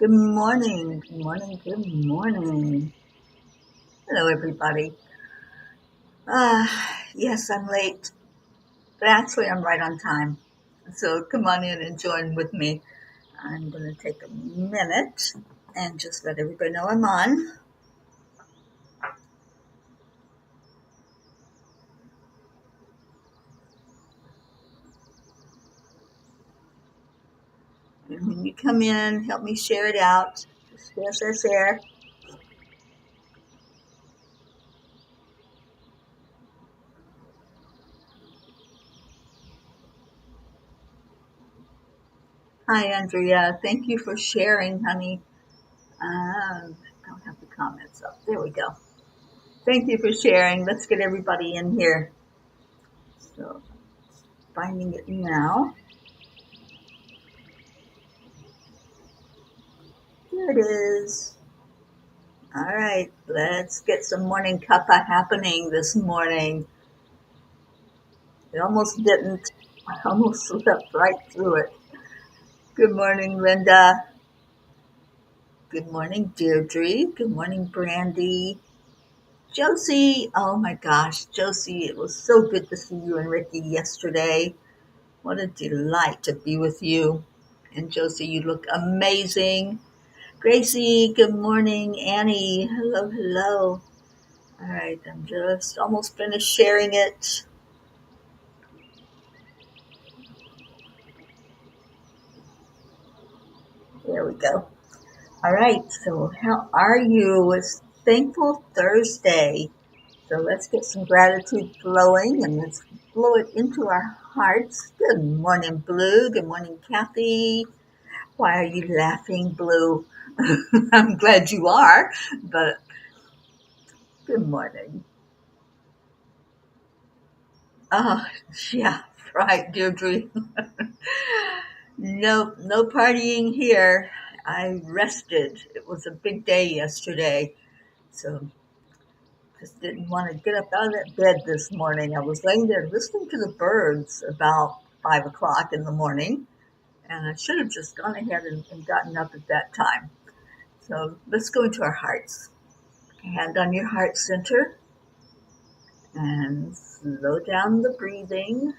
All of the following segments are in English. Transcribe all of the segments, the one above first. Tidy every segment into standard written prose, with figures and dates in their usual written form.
Good morning, good morning, good morning. Hello, everybody. Yes, I'm late, but actually, I'm right on time. So come on in and join with me. I'm going to take a minute and just let everybody know I'm on. And when you come in, help me share it out. Share. Hi, Andrea. Thank you for sharing, honey. Don't have the comments up. There we go. Thank you for sharing. Let's get everybody in here. So, finding it now. Here it is. All right, let's get some morning cuppa happening this morning. It almost didn't. I almost slipped right through it. Good morning, Linda. Good morning, Deirdre. Good morning, Brandy. Josie. Oh my gosh, Josie, it was so good to see you and Ricky yesterday. What a delight to be with you. And Josie, you look amazing. Gracie, good morning. Annie, hello, hello. All right, I'm just almost finished sharing it. There we go. All right, so how are you? It's Thankful Thursday. So let's get some gratitude flowing and let's blow it into our hearts. Good morning, Blue. Good morning, Kathy. Why are you laughing, Blue? I'm glad you are, but good morning. Oh, yeah, right, Deirdre. No partying here. I rested. It was a big day yesterday, so just didn't want to get up out of that bed this morning. I was laying there listening to the birds about 5 o'clock in the morning, and I should have just gone ahead and gotten up at that time. So let's go into our hearts. Hand on your heart center and slow down the breathing.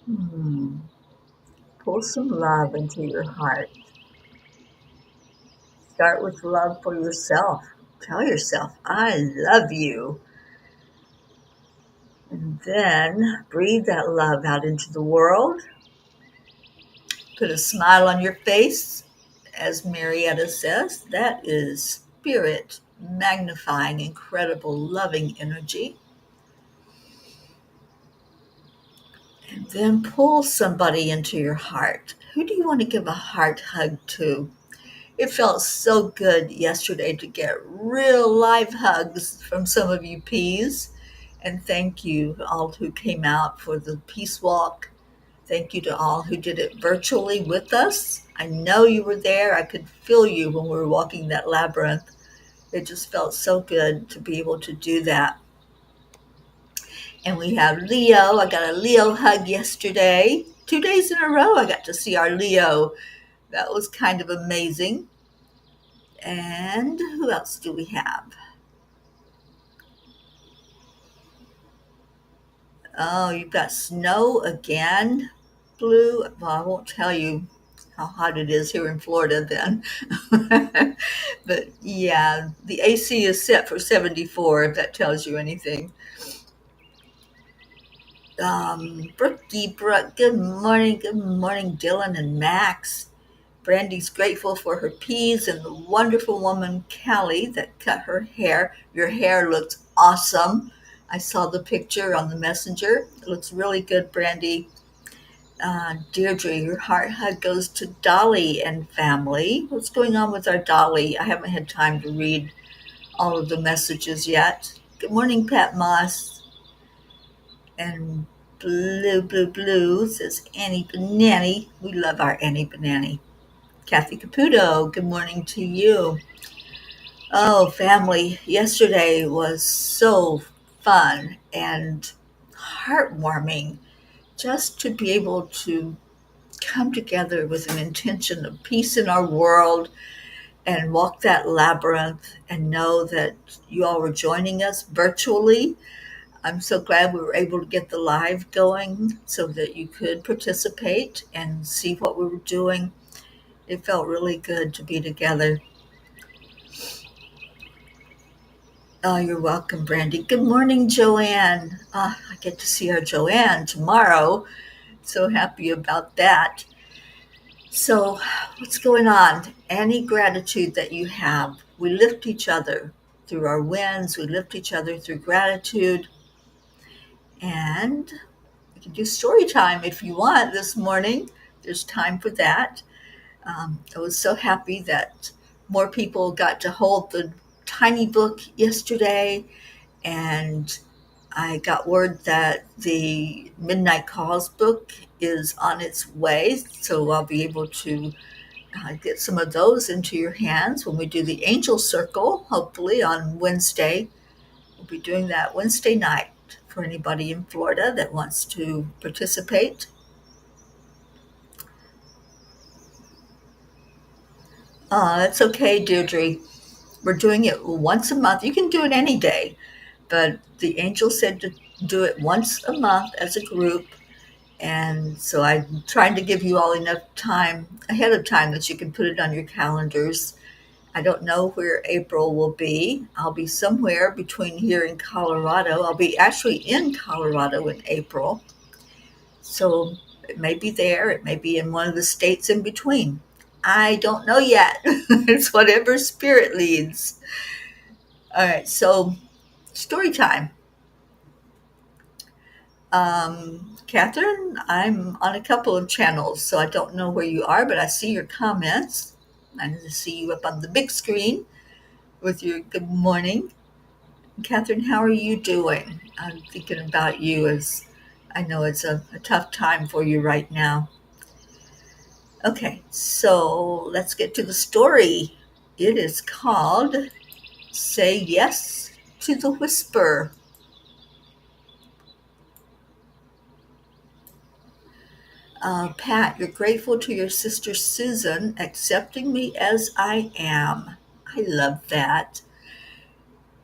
Hmm. Pull some love into your heart. Start with love for yourself. Tell yourself, I love you. And then breathe that love out into the world. Put a smile on your face. As Marietta says, that is spirit magnifying, incredible, loving energy. And then pull somebody into your heart. Who do you want to give a heart hug to? It felt so good yesterday to get real live hugs from some of you P's. And thank you all who came out for the peace walk. Thank you to all who did it virtually with us. I know you were there. I could feel you when we were walking that labyrinth. It just felt so good to be able to do that. And we have Leo. I got a Leo hug yesterday. 2 days in a row, I got to see our Leo. That was kind of amazing. And who else do we have? Oh, you've got snow again, Blue. Well, I won't tell you how hot it is here in Florida then. But yeah, the AC is set for 74, if that tells you anything. Brooke, good morning, Dylan and Max. Brandy's grateful for her peas and the wonderful woman, Callie, that cut her hair. Your hair looks awesome. I saw the picture on the messenger. It looks really good, Brandy. Deirdre, your heart hug goes to Dolly and family. What's going on with our Dolly? I haven't had time to read all of the messages yet. Good morning, Pat Moss. And Blue says Annie Banani. We love our Annie Banani. Kathy Caputo, good morning to you. Oh, family, yesterday was so fun and heartwarming just to be able to come together with an intention of peace in our world and walk that labyrinth and know that you all were joining us virtually. I'm so glad we were able to get the live going so that you could participate and see what we were doing. It felt really good to be together. Oh, you're welcome, Brandy. Good morning, Joanne. I get to see our Joanne tomorrow. So happy about that. So, what's going on? Any gratitude that you have, we lift each other through our wins, we lift each other through gratitude, and we can do story time if you want this morning. There's time for that. I was so happy that more people got to hold the tiny book yesterday, and I got word that the Midnight Calls book is on its way, so I'll be able to get some of those into your hands when we do the Angel Circle, hopefully on Wednesday. We'll be doing that Wednesday night for anybody in Florida that wants to participate. That's okay, Deirdre. We're doing it once a month. You can do it any day, but the angel said to do it once a month as a group. And so I'm trying to give you all enough time ahead of time that you can put it on your calendars. I don't know where April will be. I'll be somewhere between here and Colorado. I'll be actually in Colorado in April. So it may be there, it may be in one of the states in between. I don't know yet. It's whatever spirit leads. All right, so story time. Catherine, I'm on a couple of channels, so I don't know where you are, but I see your comments. I see you up on the big screen with your good morning. Catherine, how are you doing? I'm thinking about you as I know it's a tough time for you right now. Okay, so let's get to the story. It is called Say Yes to the Whisper. Pat, you're grateful to your sister Susan accepting me as I am. I love that.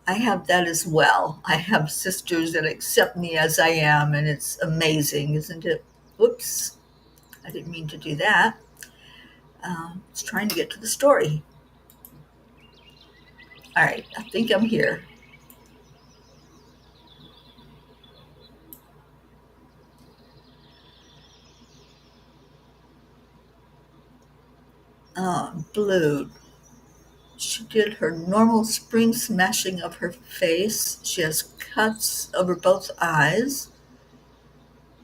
I have that as well. I have sisters that accept me as I am, and it's amazing, isn't it? Whoops, I didn't mean to do that. I was trying to get to the story. All right, I think I'm here. Blue. She did her normal spring smashing of her face. She has cuts over both eyes.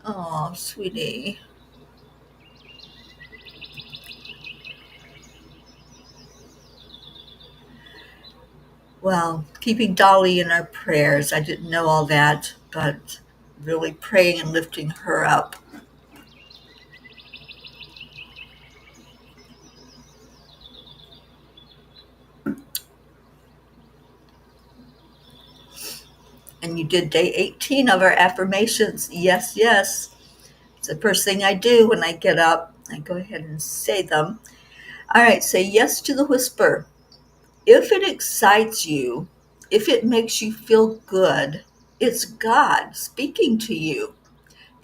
Oh, sweetie. Well, keeping Dolly in our prayers. I didn't know all that, but really praying and lifting her up. And you did day 18 of our affirmations. Yes, yes. It's the first thing I do when I get up. I go ahead and say them. All right, say yes to the whisper. If it excites you, if it makes you feel good, it's God speaking to you.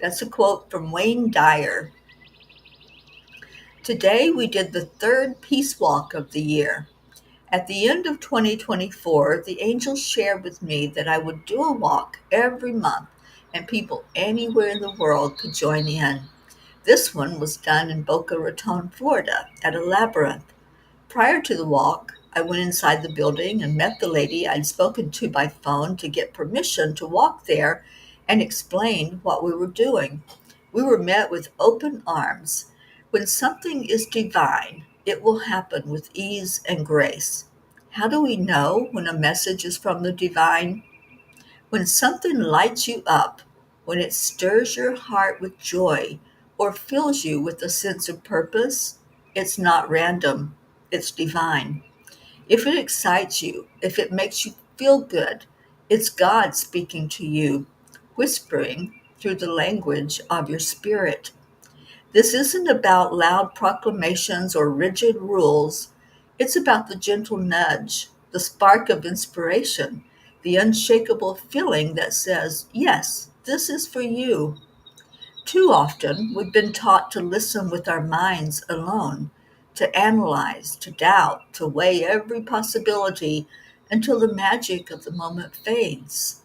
That's a quote from Wayne Dyer. Today we did the third peace walk of the year. At the end of 2024, the angels shared with me that I would do a walk every month and people anywhere in the world could join in. This one was done in Boca Raton, Florida, at a labyrinth. Prior to the walk, I went inside the building and met the lady I'd spoken to by phone to get permission to walk there and explained what we were doing. We were met with open arms. When something is divine, it will happen with ease and grace. How do we know when a message is from the divine? When something lights you up, when it stirs your heart with joy or fills you with a sense of purpose, it's not random, it's divine. If it excites you, if it makes you feel good, it's God speaking to you, whispering through the language of your spirit. This isn't about loud proclamations or rigid rules. It's about the gentle nudge, the spark of inspiration, the unshakable feeling that says, yes, this is for you. Too often, we've been taught to listen with our minds alone, to analyze, to doubt, to weigh every possibility until the magic of the moment fades.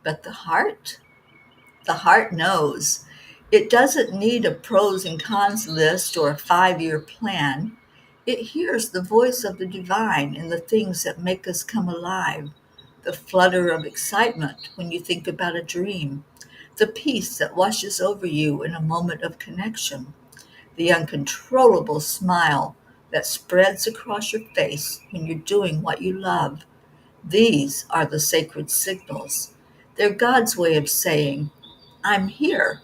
But the heart knows. It doesn't need a pros and cons list or a 5-year plan. It hears the voice of the divine in the things that make us come alive, the flutter of excitement when you think about a dream, the peace that washes over you in a moment of connection, the uncontrollable smile that spreads across your face when you're doing what you love. These are the sacred signals. They're God's way of saying, I'm here.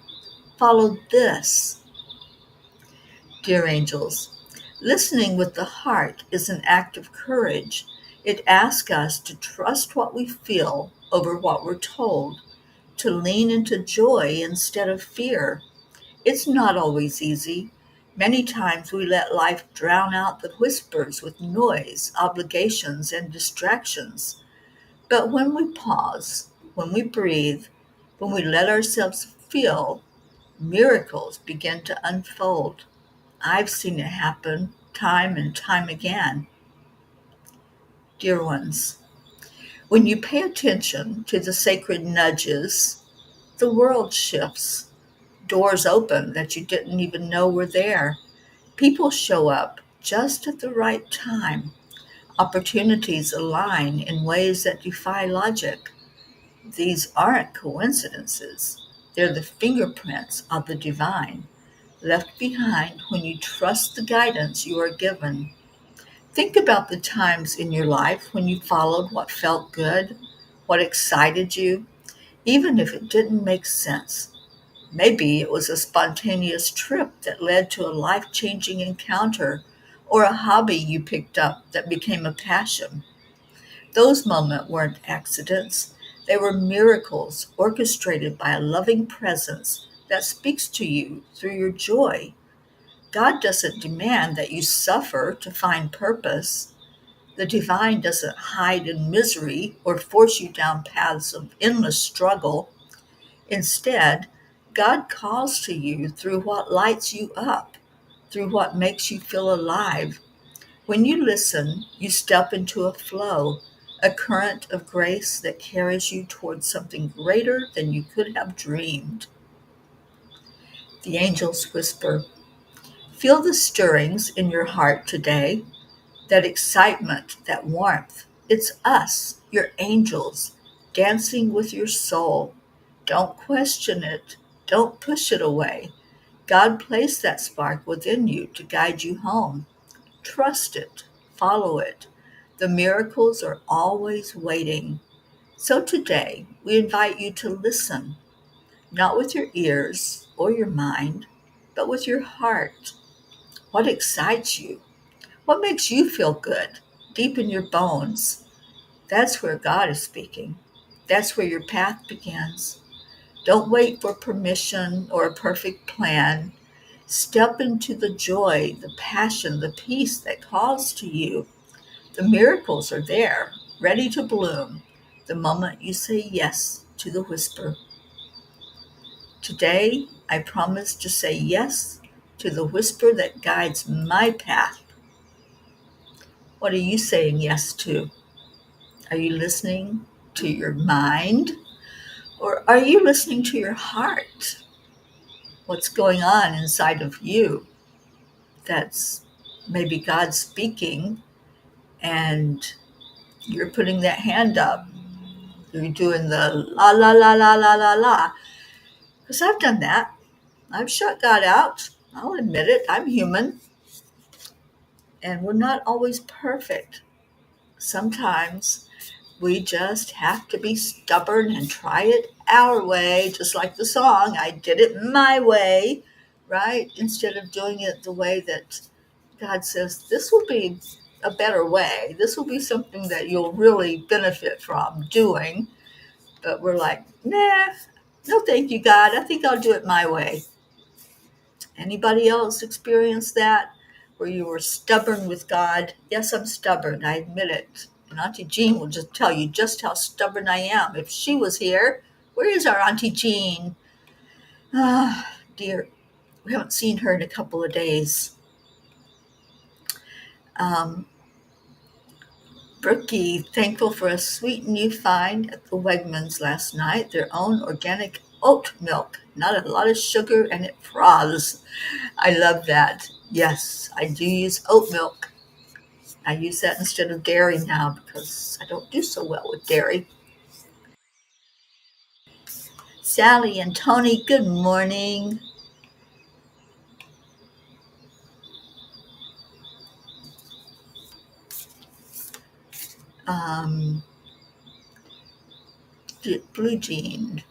Follow this. Dear angels, listening with the heart is an act of courage. It asks us to trust what we feel over what we're told, to lean into joy instead of fear. It's not always easy. Many times we let life drown out the whispers with noise, obligations, and distractions. But when we pause, when we breathe, when we let ourselves feel, miracles begin to unfold. I've seen it happen time and time again. Dear ones, when you pay attention to the sacred nudges, the world shifts. Doors open that you didn't even know were there. People show up just at the right time. Opportunities align in ways that defy logic. These aren't coincidences. They're the fingerprints of the divine, left behind when you trust the guidance you are given. Think about the times in your life when you followed what felt good, what excited you, even if it didn't make sense. Maybe it was a spontaneous trip that led to a life changing encounter, or a hobby you picked up that became a passion. Those moments weren't accidents, they were miracles orchestrated by a loving presence that speaks to you through your joy. God doesn't demand that you suffer to find purpose. The divine doesn't hide in misery or force you down paths of endless struggle. Instead, God calls to you through what lights you up, through what makes you feel alive. When you listen, you step into a flow, a current of grace that carries you towards something greater than you could have dreamed. The angels whisper, feel the stirrings in your heart today, that excitement, that warmth. It's us, your angels, dancing with your soul. Don't question it. Don't push it away. God placed that spark within you to guide you home. Trust it. Follow it. The miracles are always waiting. So today, we invite you to listen, not with your ears or your mind, but with your heart. What excites you? What makes you feel good, deep in your bones? That's where God is speaking. That's where your path begins. Don't wait for permission or a perfect plan. Step into the joy, the passion, the peace that calls to you. The miracles are there, ready to bloom, the moment you say yes to the whisper. Today, I promise to say yes to the whisper that guides my path. What are you saying yes to? Are you listening to your mind, or are you listening to your heart? What's going on inside of you that's maybe God speaking, and you're putting that hand up? You're doing the la la la la la la la. Because I've done that. I've shut God out. I'll admit it. I'm human. And we're not always perfect. Sometimes we just have to be stubborn and try it our way, just like the song, I did it my way, right? Instead of doing it the way that God says, this will be a better way. This will be something that you'll really benefit from doing. But we're like, nah, no thank you, God. I think I'll do it my way. Anybody else experience that? Where you were stubborn with God? Yes, I'm stubborn. I admit it. And Auntie Jean will just tell you just how stubborn I am. If she was here, where is our Auntie Jean? Ah, dear. We haven't seen her in a couple of days. Um, Brookie, thankful for a sweet new find at the Wegmans last night. Their own organic oat milk. Not a lot of sugar and it froths. I love that. Yes, I do use oat milk. I use that instead of dairy now because I don't do so well with dairy. Sally and Tony, good morning. Um, Blue Jean,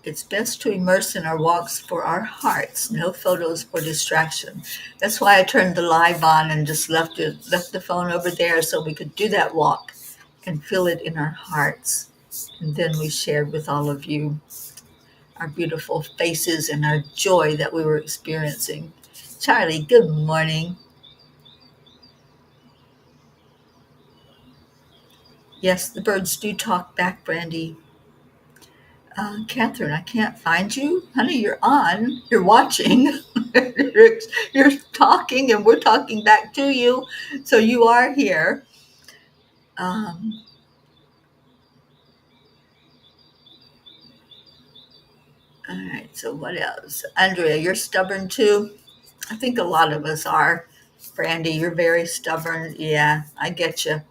it's best to immerse in our walks for our hearts, no photos for distraction. That's why I turned the live on and just left the phone over there so we could do that walk and feel it in our hearts. And then we shared with all of you our beautiful faces and our joy that we were experiencing. Charlie, good morning. Yes, the birds do talk back, Brandy. Catherine, I can't find you. Honey, you're on. You're watching. You're talking, and we're talking back to you. So you are here. Um, all right, so what else? Andrea, you're stubborn too? I think a lot of us are. Brandy, you're very stubborn. Yeah, I get you.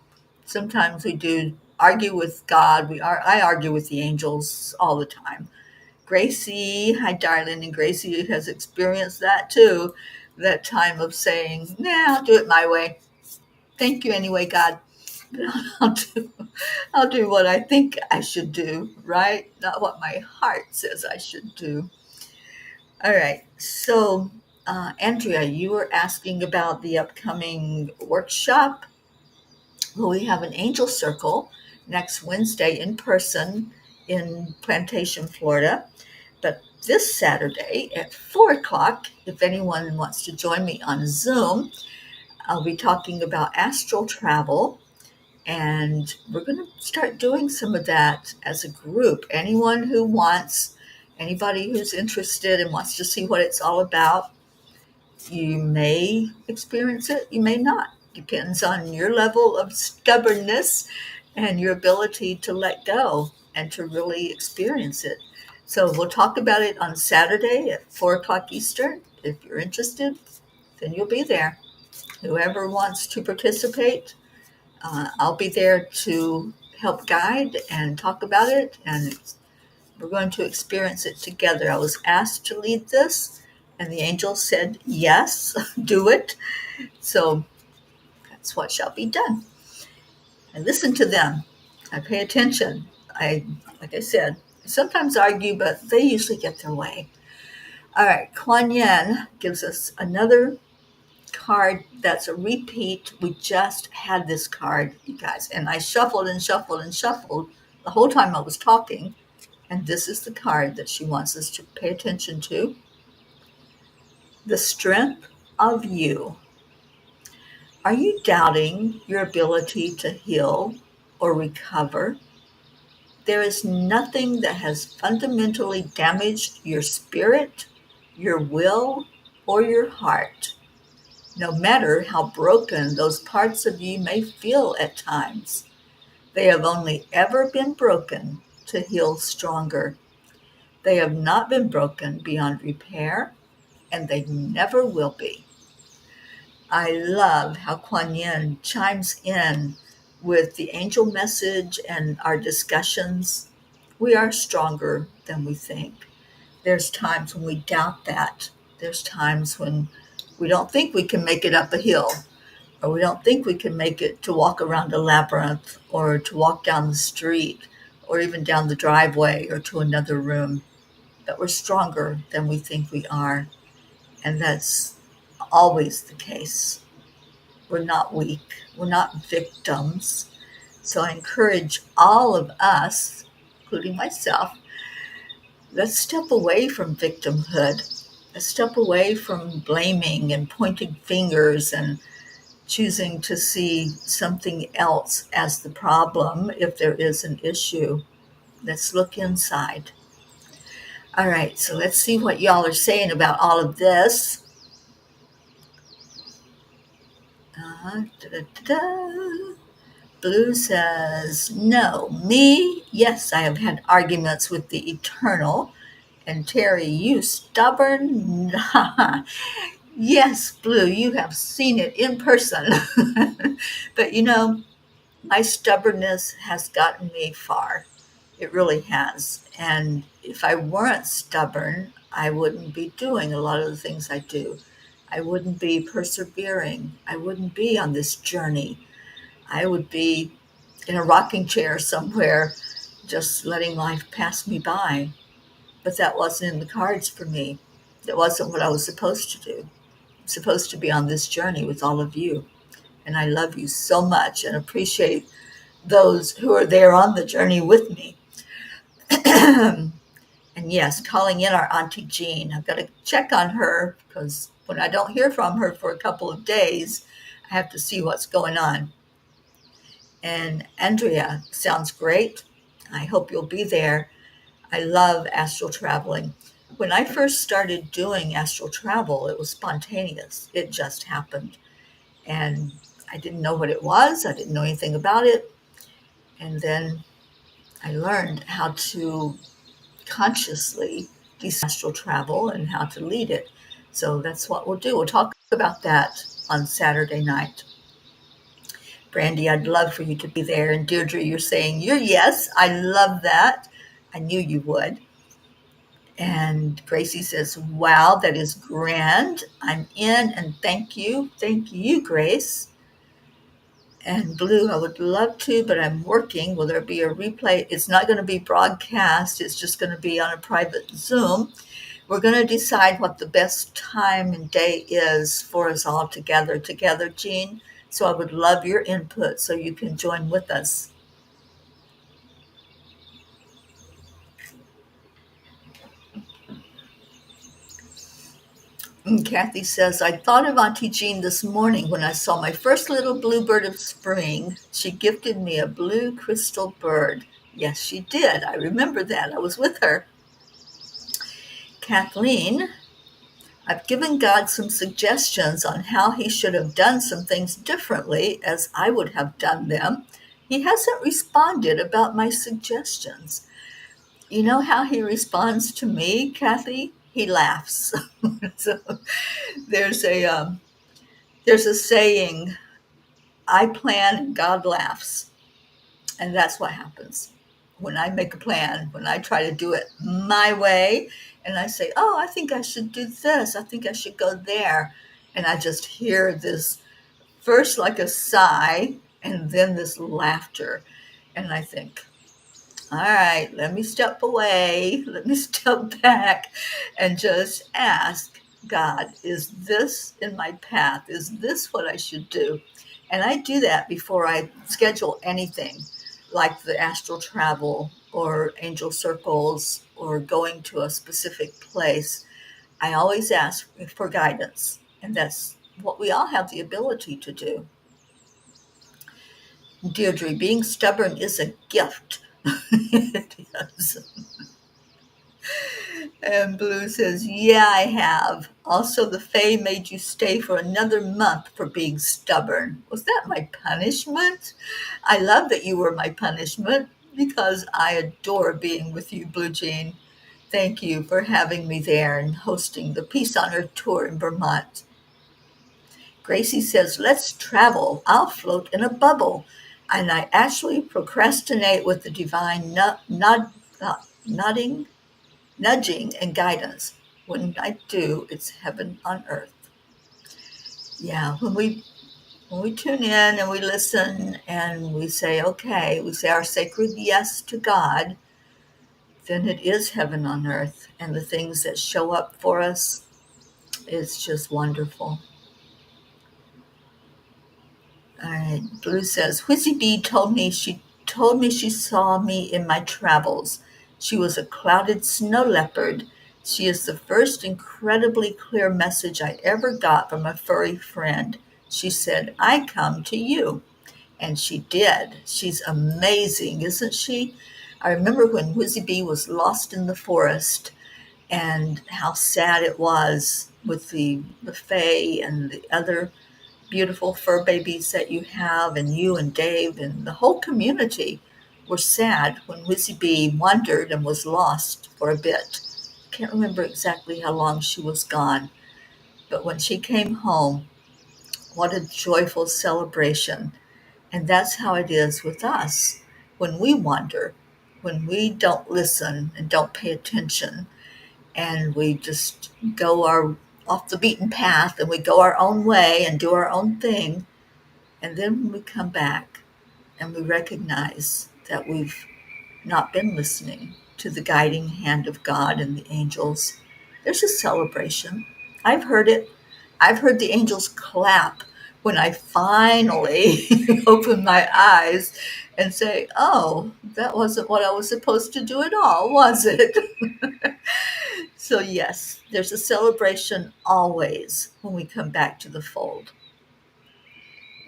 Sometimes we do argue with God. I argue with the angels all the time. Gracie, hi darling, and Gracie has experienced that too. That time of saying, "Nah, I'll do it my way. Thank you anyway, God. I'll do, I'll do what I think I should do, right? Not what my heart says I should do." All right. So, Andrea, you were asking about the upcoming workshop. Well, we have an angel circle next Wednesday in person in Plantation, Florida. But this Saturday at 4 o'clock, if anyone wants to join me on Zoom, I'll be talking about astral travel. And we're going to start doing some of that as a group. Anyone who wants, anybody who's interested and wants to see what it's all about, you may experience it, you may not. Depends on your level of stubbornness and your ability to let go and to really experience it. So we'll talk about it on Saturday at 4 o'clock Eastern. If you're interested, then you'll be there. Whoever wants to participate, I'll be there to help guide and talk about it, and we're going to experience it together. I was asked to lead this, and the angel said, yes, do it. So that's what shall be done. I listen to them. I pay attention. Like I said, sometimes argue, but they usually get their way. All right, Kuan Yin gives us another card that's a repeat. We just had this card, you guys, and I shuffled and shuffled and shuffled the whole time I was talking. And this is the card that she wants us to pay attention to. The strength of you. Are you doubting your ability to heal or recover? There is nothing that has fundamentally damaged your spirit, your will, or your heart, no matter how broken those parts of you may feel at times. They have only ever been broken to heal stronger. They have not been broken beyond repair, and they never will be. I love how Kuan Yin chimes in with the angel message and our discussions. We are stronger than we think. There's times when we doubt that. There's times when we don't think we can make it up a hill, or we don't think we can make it to walk around a labyrinth, or to walk down the street, or even down the driveway, or to another room. That we're stronger than we think we are. And that's always the case. We're not weak. We're not victims. So I encourage all of us, including myself, let's step away from victimhood step away from blaming and pointing fingers and choosing to see something else as the problem if there is an issue. Let's look inside. All right, so let's see what y'all are saying about all of this. Da-da-da-da. Blue says, no. Me? Yes, I have had arguments with the eternal. And Terry, you stubborn? Yes, Blue, you have seen it in person. But my stubbornness has gotten me far. It really has. And if I weren't stubborn, I wouldn't be doing a lot of the things I do. I wouldn't be persevering. I wouldn't be on this journey. I would be in a rocking chair somewhere, just letting life pass me by. But that wasn't in the cards for me. That wasn't what I was supposed to do. I'm supposed to be on this journey with all of you. And I love you so much and appreciate those who are there on the journey with me. And yes, calling in our Auntie Jean. I've got to check on her because when I don't hear from her for a couple of days, I have to see what's going on. And Andrea, sounds great. I hope you'll be there. I love astral traveling. When I first started doing astral travel, it was spontaneous. It just happened. And I didn't know what it was. I didn't know anything about it. And then I learned how to consciously do astral travel and how to lead it. So that's what we'll do. We'll talk about that on Saturday night. Brandy, I'd love for you to be there. And Deirdre, you're saying you're yes. I love that. I knew you would. And Gracie says, wow, that is grand. I'm in and thank you. Thank you, Grace. And Blue, I would love to, but I'm working. Will there be a replay? It's not going to be broadcast. It's just going to be on a private Zoom. We're going to decide what the best time and day is for us all together, Jean. So I would love your input so you can join with us. And Kathy says, I thought of Auntie Jean this morning when I saw my first little bluebird of spring. She gifted me a blue crystal bird. Yes, she did. I remember that. I was with her. Kathleen, I've given God some suggestions on how he should have done some things differently as I would have done them. He hasn't responded about my suggestions. You know how he responds to me, Kathy? He laughs. So there's a saying, I plan and God laughs. And that's what happens when I make a plan, when I try to do it my way, and I say, oh, I think I should do this. I think I should go there. And I just hear this first like a sigh and then this laughter. And I think, all right, let me step away, let me step back and just ask God, is this in my path? Is this what I should do? And I do that before I schedule anything like the astral travel or angel circles or going to a specific place. I always ask for guidance, and that's what we all have the ability to do. Deirdre, being stubborn is a gift. It is. And Blue says, yeah, I have. Also, the Fae made you stay for another month for being stubborn. Was that my punishment? I love that you were my punishment because I adore being with you, Blue Jean. Thank you for having me there and hosting the Peace on Earth tour in Vermont. Gracie says, let's travel. I'll float in a bubble. And I actually procrastinate with the divine nodding, nudging, and guidance. When I do, it's heaven on earth. Yeah, when we tune in and we listen and we say, okay, we say our sacred yes to God, then it is heaven on earth. And the things that show up for us, it's just wonderful. All right, Blue says, Whizzy Bee told me she saw me in my travels. She was a clouded snow leopard She is the first incredibly clear message I ever got from a furry friend. She said, I come to you. And she did. She's amazing, isn't she? I remember when Whizzy Bee was lost in the forest and how sad it was with the Fae and the other beautiful fur babies that you have, and you and Dave and the whole community were sad when Whizzy Bee wandered and was lost for a bit. Can't remember exactly how long she was gone, but when she came home, what a joyful celebration. And that's how it is with us. When we wander, when we don't listen and don't pay attention, and we just go our off the beaten path and we go our own way and do our own thing, and then when we come back and we recognize that we've not been listening to the guiding hand of God and the angels, there's a celebration. I've heard it. I've heard the angels clap when I finally open my eyes and say, oh, that wasn't what I was supposed to do at all, was it? So, yes, there's a celebration always when we come back to the fold.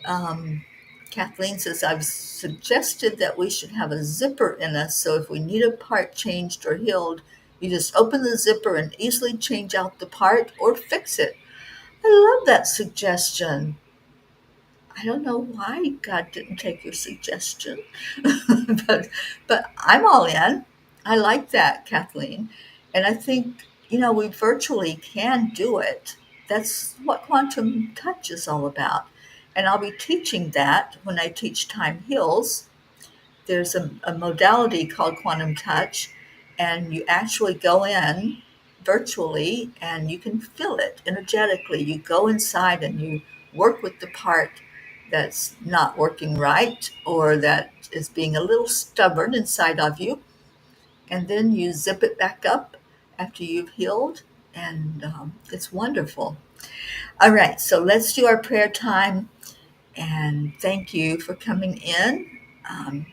Um, Kathleen says, I've suggested that we should have a zipper in us so if we need a part changed or healed, you just open the zipper and easily change out the part or fix it. I love that suggestion. I don't know why God didn't take your suggestion, but I'm all in. I like that, Kathleen. And I think, we virtually can do it. That's what quantum touch is all about. And I'll be teaching that when I teach Time Heals. There's a modality called quantum touch, and you actually go in virtually and you can feel it energetically. You go inside and you work with the part that's not working right or that is being a little stubborn inside of you, and then you zip it back up after you've healed, and it's wonderful. All right, so let's do our prayer time, and thank you for coming in. Um,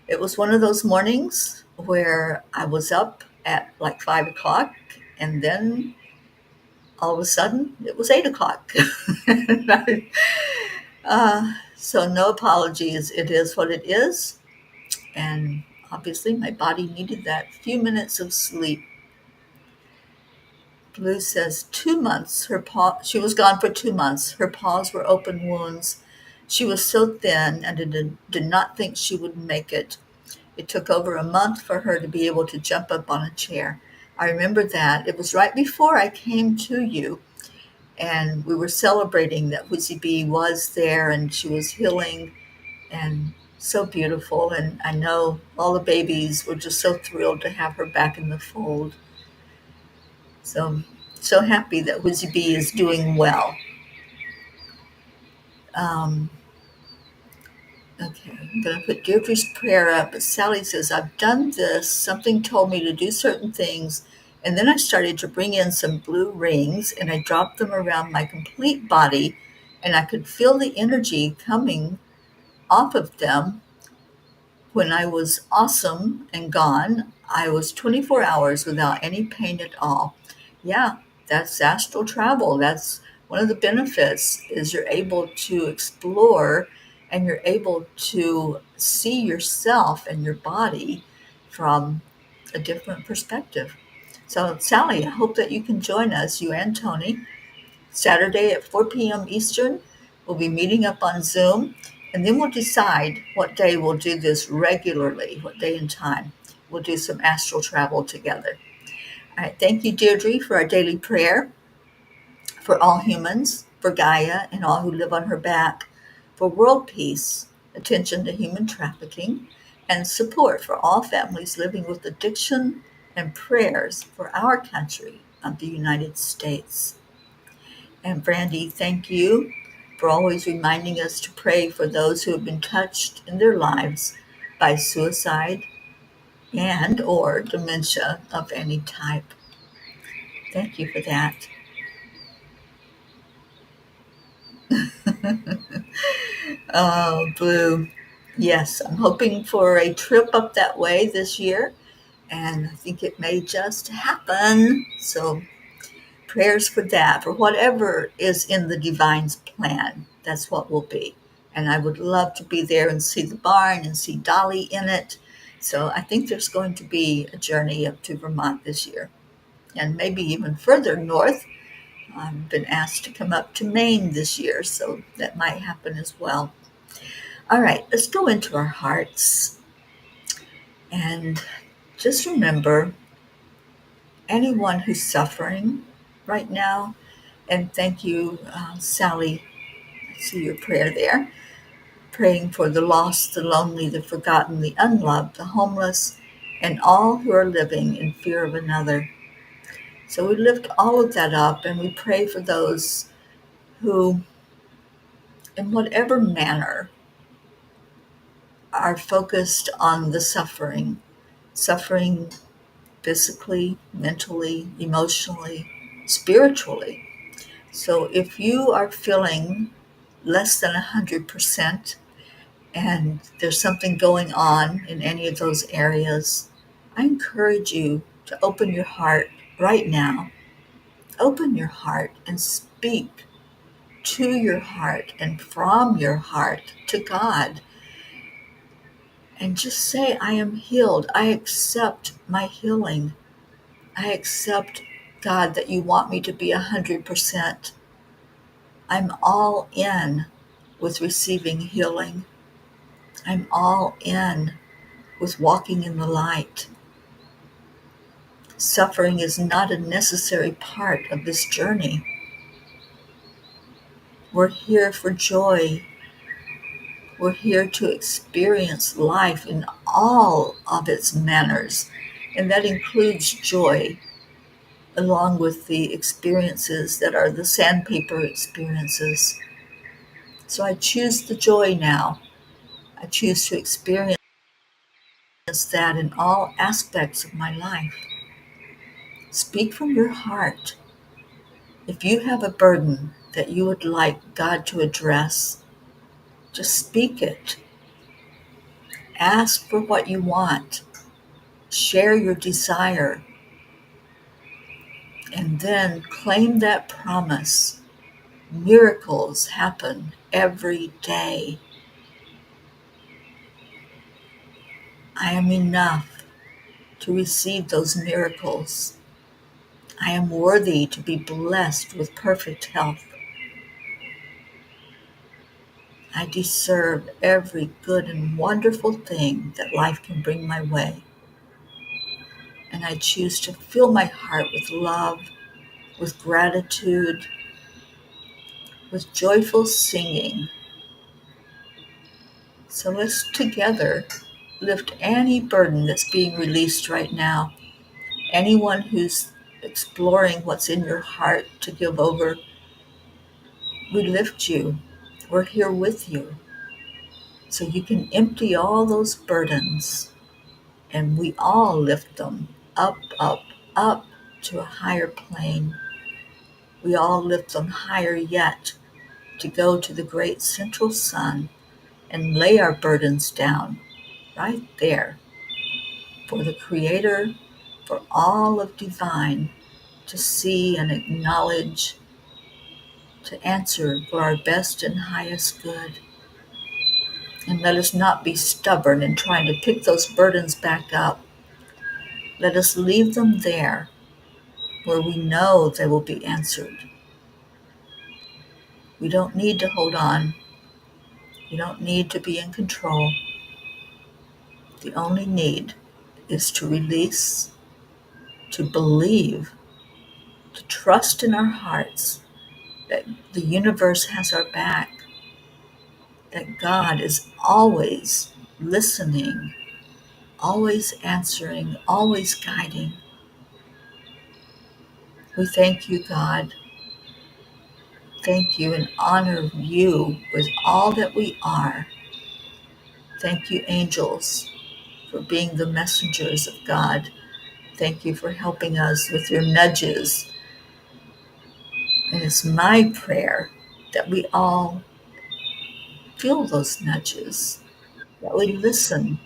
It was one of those mornings where I was up at like 5 o'clock, and then all of a sudden it was 8 o'clock. So, no apologies. It is what it is. And obviously, my body needed that few minutes of sleep. Blue says 2 months. She was gone for 2 months. Her paws were open wounds. She was so thin and did not think she would make it. It took over a month for her to be able to jump up on a chair. I remember that. It was right before I came to you, and we were celebrating that Whizzy Bee was there and she was healing, and so beautiful. And I know all the babies were just so thrilled to have her back in the fold. So happy that Whizzy Bee is doing well. Um, Okay, I'm going to put Deirdre's prayer up. But Sally says, I've done this. Something told me to do certain things. And then I started to bring in some blue rings and I dropped them around my complete body. And I could feel the energy coming off of them. When I was awesome and gone, I was 24 hours without any pain at all. Yeah, that's astral travel. That's one of the benefits is you're able to explore and you're able to see yourself and your body from a different perspective. So, Sally, I hope that you can join us, you and Tony, Saturday at 4 p.m. Eastern. We'll be meeting up on Zoom, and then we'll decide what day we'll do this regularly, what day and time. We'll do some astral travel together. All right, thank you, Deirdre, for our daily prayer, for all humans, for Gaia and all who live on her back, for world peace, attention to human trafficking, and support for all families living with addiction, and prayers for our country of the United States. And Brandy, thank you for always reminding us to pray for those who have been touched in their lives by suicide and or dementia of any type. Thank you for that. Oh, Blue. Yes, I'm hoping for a trip up that way this year. and I think it may just happen. So prayers for that, for whatever is in the divine's plan. That's what will be. And I would love to be there and see the barn and see Dolly in it. So I think there's going to be a journey up to Vermont this year, and maybe even further north. I've been asked to come up to Maine this year, so that might happen as well. All right, let's go into our hearts and just remember anyone who's suffering right now. And thank you, Sally. I see your prayer there. Praying for the lost, the lonely, the forgotten, the unloved, the homeless, and all who are living in fear of another. So we lift all of that up and we pray for those who, in whatever manner, are focused on the suffering physically, mentally, emotionally, spiritually. So if you are feeling less than 100% and there's something going on in any of those areas, I encourage you to open your heart right now. Open your heart and speak to your heart and from your heart to God. And just say, I am healed. I accept my healing. I accept, God, that you want me to be 100%. I'm all in with receiving healing. I'm all in with walking in the light. Suffering is not a necessary part of this journey. We're here for joy. We're here to experience life in all of its manners, and that includes joy, along with the experiences that are the sandpaper experiences. So I choose the joy now. I choose to experience that in all aspects of my life. Speak from your heart. If you have a burden that you would like God to address, just speak it. Ask for what you want. Share your desire. And then claim that promise. Miracles happen every day. I am enough to receive those miracles. I am worthy to be blessed with perfect health. I deserve every good and wonderful thing that life can bring my way. And I choose to fill my heart with love, with gratitude, with joyful singing. So let's together lift any burden that's being released right now. Anyone who's exploring what's in your heart to give over, we lift you. We're here with you. So you can empty all those burdens, and we all lift them up, up, up to a higher plane. We all lift them higher yet to go to the great central sun and lay our burdens down right there for the Creator, for all of divine to see and acknowledge, to answer for our best and highest good. And let us not be stubborn in trying to pick those burdens back up. Let us leave them there where we know they will be answered. We don't need to hold on. We don't need to be in control. The only need is to release, to believe, to trust in our hearts that the universe has our back, that God is always listening, always answering, always guiding. We thank you, God. Thank you and honor you with all that we are. Thank you, angels, for being the messengers of God. Thank you for helping us with your nudges. And it's my prayer that we all feel those nudges, that we listen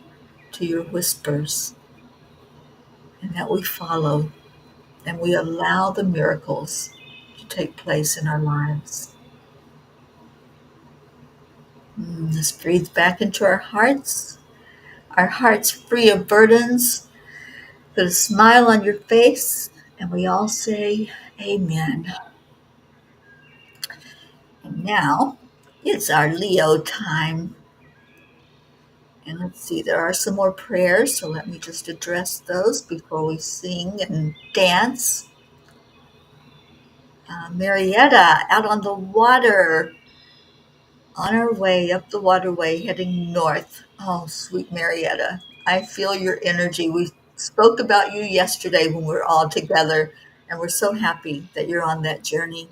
to your whispers, and that we follow and we allow the miracles to take place in our lives. Let's breathe back into our hearts free of burdens. Put a smile on your face, and we all say, Amen. And now it's our Leo time. And let's see, there are some more prayers, so let me just address those before we sing and dance. Marietta, out on the water, on our way up the waterway, heading north. Oh, sweet Marietta, I feel your energy. We spoke about you yesterday when we were all together, and we're so happy that you're on that journey.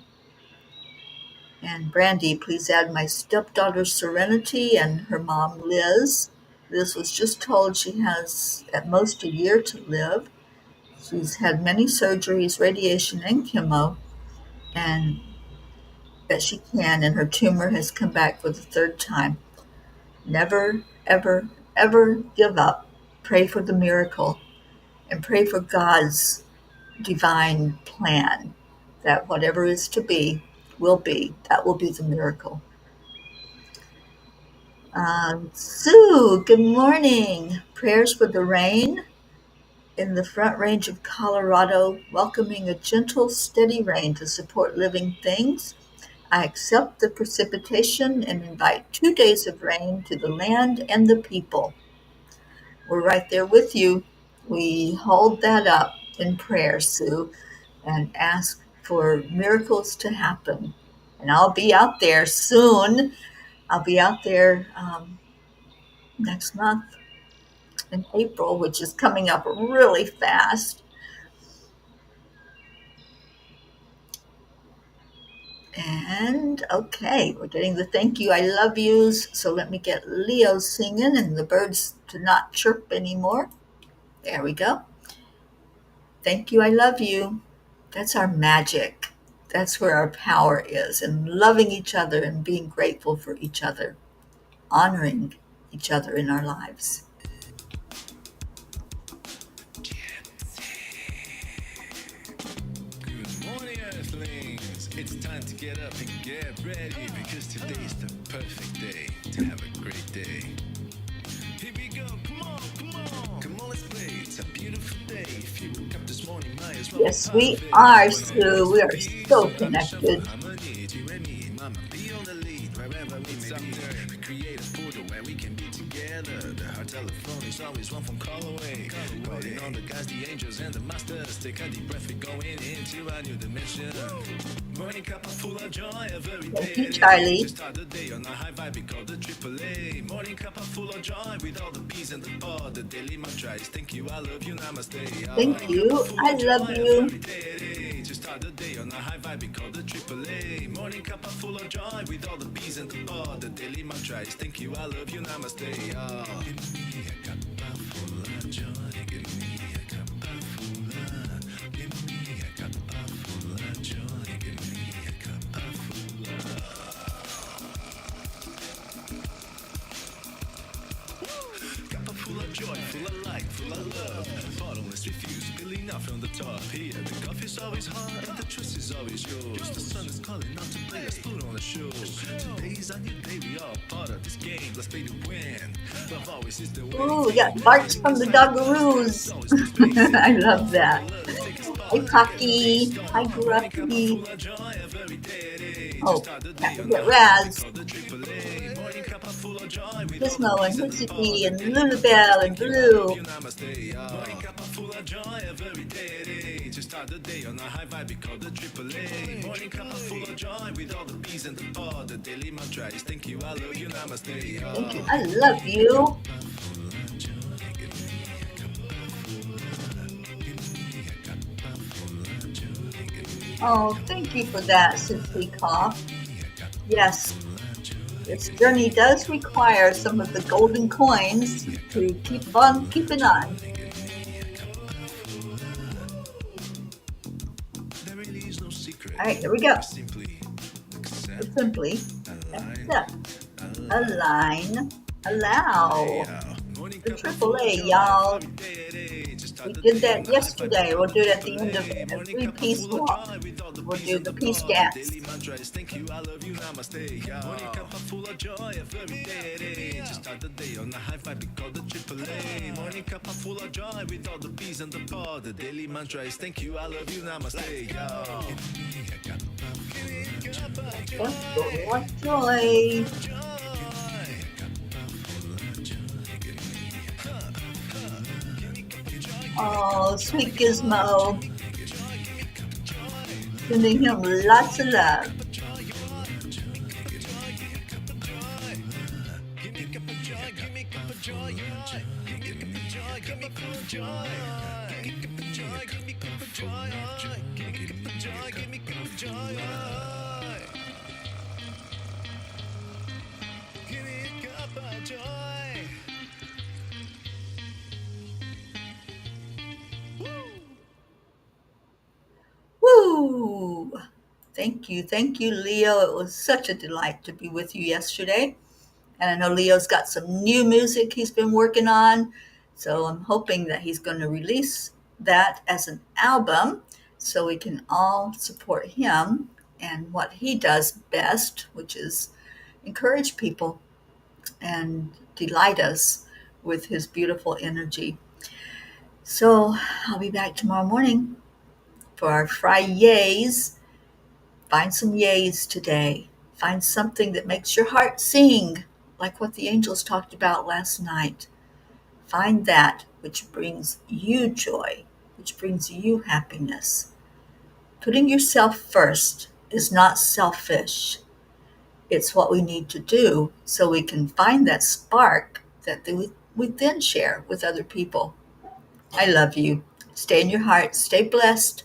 And Brandy, please add my stepdaughter Serenity and her mom Liz. Liz was just told she has at most a year to live. She's had many surgeries, radiation, and chemo, and that she can, and her tumor has come back for the third time. Never, ever, ever give up. Pray for the miracle and pray for God's divine plan that whatever is to be will be. That will be the miracle. Sue, good morning. Prayers for the rain in the Front Range of Colorado, welcoming a gentle, steady rain to support living things. I accept the precipitation and invite 2 days of rain to the land and the people. We're right there with you. We hold that up in prayer, Sue, and ask for miracles to happen. And I'll be out there soon. I'll be out there next month in April, which is coming up really fast. And okay, we're getting the thank you, I love yous. So let me get Leo singing and the birds to not chirp anymore. There we go. Thank you, I love you. That's our magic. That's where our power is, in loving each other and being grateful for each other, honoring each other in our lives. Good morning, Earthlings. It's time to get up and get ready because today's the perfect day to have a great day. Here we go, come on, come on. Come on, let's play. It's a beautiful day. If you woke up this morning, might as well be Yes, we perfect. are, Sue. We are so connected. Harmony, you and me, mama, be on the lead wherever we may be. We create a portal where we can be together. The heart telephone is always one phone call away. Calling on the guys, the angels, and the masters. Take a deep breath, we're going into a new dimension. Morning cup full of joy every day. Thank you, Charlie. To start the day on a high vibe, we call the AAA. Morning cup full of joy with all the peas and the pod. The daily mantra is thank you, I love you, namaste. Thank you, I love you. To start the day on a high vibe, we call the AAA. Morning cup full of joy with all the peas and the pod. The daily mantra is thank you, I love you, namaste. Give me a cup full of joy. Give me a cup full of. Give me a cup full of joy. Give me a cup full of. Cup full of joy, full of light, full of love. Bottomless refuse, spilling out from the top. Here, the coffee's always hot and the trust is always yours. The sun is calling out to play, let's put on a show. Today's a new day, we all part of this game. Let's play to win. Love always is the way. Ooh, we got barks from the Doggaroos. I love that. Hi, Pocky. Hi, Gruffy. Oh, can't forget Raz. Gizmo and Hootsy and Lulabelle and Blue. To start the day on a high vibe, we call the AAA. Morning cup full of joy with all the peas and the pod. The daily mantra is thank you, I love you, namaste. Thank you, I love you. Oh, thank you for that, Simply Cough. Yes, this journey does require some of the golden coins to keep on keeping on. All right, here we go. Simply accept, align, allow. The AAA, y'all. We start the did day on that a high five yesterday. We'll because do the it at the triple end of A. Morning every cup of peace full of walk. joy with all the We'll peas do and the the peace pod. The dance. daily mantra is thank you, I love you, namaste. Morning cup of full of joy every day it is. Just start the day on a high five because the triple A. Morning cup of full of joy with all the peas and the pod. The daily mantra is thank you, I love you, namaste. Yo. Give me a cup of Cup joy. of joy. Oh, sweet Gizmo. Sending him lots of love. Woo! Thank you, Leo. It was such a delight to be with you yesterday. And I know Leo's got some new music he's been working on. So I'm hoping that he's going to release that as an album so we can all support him and what he does best, which is encourage people and delight us with his beautiful energy. So I'll be back tomorrow morning for our Fridays. Find some yays today. Find something that makes your heart sing, like what the angels talked about last night. Find that which brings you joy, which brings you happiness. Putting yourself first is not selfish. It's what we need to do so we can find that spark that we then share with other people. I love you. Stay in your heart. Stay blessed.